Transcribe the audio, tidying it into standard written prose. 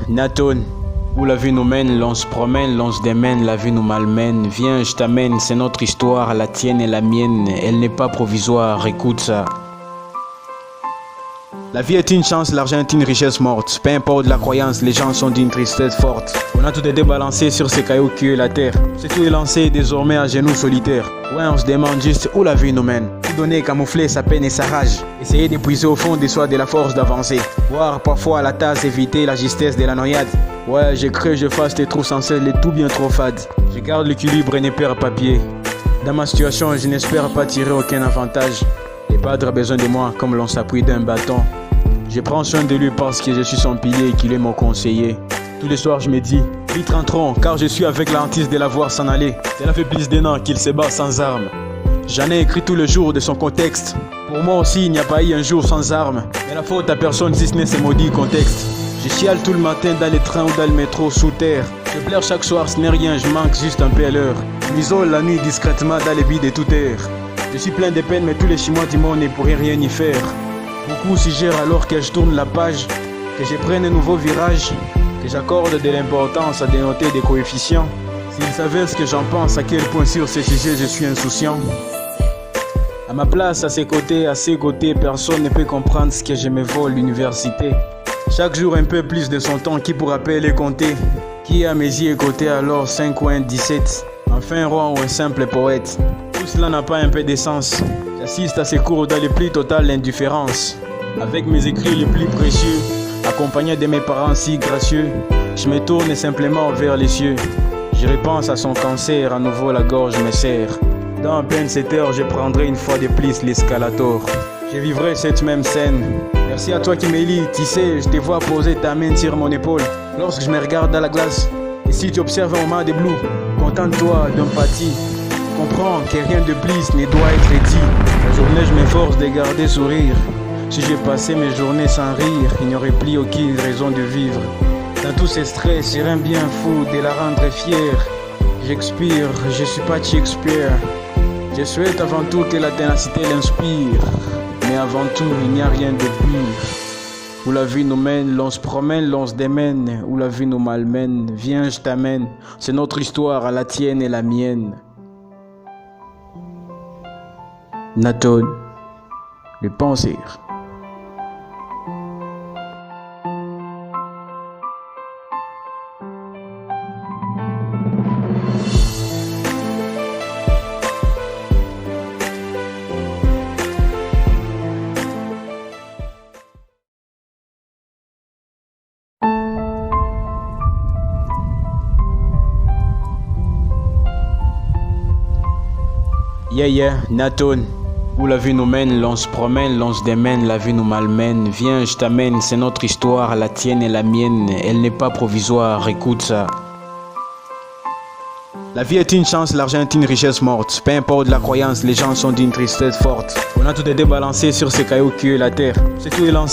Nathan. Où la vie nous mène, l'on se promène, l'on se démène, la vie nous malmène. Viens, je t'amène, c'est notre histoire, la tienne et la mienne. Elle n'est pas provisoire, écoute ça. La vie est une chance, l'argent est une richesse morte. Peu importe la croyance, les gens sont d'une tristesse forte. On a tout été balancé sur ces cailloux qui est la terre. C'est tout est lancé désormais à genoux solitaires. Ouais, on se demande juste où la vie nous mène. Tout donner, camoufler sa peine et sa rage. Essayer d'épuiser au fond des soi de la force d'avancer. Boire parfois à la tasse, éviter la justesse de la noyade. Ouais, j'ai cru je fasse les trous sans cesse, les tout bien trop fades. Je garde l'équilibre et ne perds pas pied. Dans ma situation, je n'espère pas tirer aucun avantage. Les padres ont besoin de moi comme l'on s'appuie d'un bâton. Je prends soin de lui parce que je suis son pilier et qu'il est mon conseiller. Tous les soirs je me dis, vite rentrons car je suis avec la hantise de la voir s'en aller. Cela fait plus d'un an qu'il se bat sans armes. J'en ai écrit tous les jours de son contexte. Pour moi aussi il n'y a pas eu un jour sans armes. Mais la faute à personne si ce n'est ces maudits contextes. Je chiale tout le matin dans les trains ou dans le métro sous terre. Je pleure chaque soir, ce n'est rien, je manque juste un peu à l'heure. Je m'isole la nuit discrètement dans les vides de tout air. Je suis plein de peine mais tous les chinois du monde ne pourraient rien y faire. Beaucoup suggèrent alors que je tourne la page, que je prenne un nouveau virage, que j'accorde de l'importance à dénoter des coefficients. S'ils savaient ce que j'en pense, à quel point sur ces sujets je suis insouciant. À ma place, à ses côtés, personne ne peut comprendre ce que je me vole l'université. Chaque jour un peu plus de son temps, qui pourra payer les compter? Qui à mes yeux écouté alors 5 ou 1 17? Enfin un roi ou un simple poète. Tout cela n'a pas un peu d'essence. J'assiste à ces cours dans les plus totales indifférence. Avec mes écrits les plus précieux, accompagné de mes parents si gracieux, je me tourne simplement vers les cieux. Je repense à son cancer, à nouveau la gorge me serre. Dans à peine 7 heures, je prendrai une fois de plus l'escalator. Je vivrai cette même scène. Merci à toi qui me lis, tu sais, je te vois poser ta main sur mon épaule. Lorsque je me regarde dans la glace, et si tu observes un moment de blue, contente-toi d'empathie. Comprends que rien de plus ne doit être dit. La journée, je m'efforce de garder sourire. Si j'ai passé mes journées sans rire, il n'y aurait plus aucune raison de vivre. Dans tous ces stress, j'ai un bien fou de la rendre fière. J'expire, je suis pas Shakespeare. Je souhaite avant tout que la ténacité l'inspire. Mais avant tout, il n'y a rien de pire. Où la vie nous mène, l'on se promène, l'on se démène. Où la vie nous malmène, viens, je t'amène. C'est notre histoire, à la tienne et la mienne. Nathan, le penseur. Nathan. Où la vie nous mène, l'on se promène, l'on se démène, la vie nous malmène. Viens, je t'amène, c'est notre histoire, la tienne et la mienne. Elle n'est pas provisoire, écoute ça. La vie est une chance, l'argent est une richesse morte. Peu importe la croyance, les gens sont d'une tristesse forte. On a tout été balancé sur ces cailloux qui est la terre. C'est tout est lancé.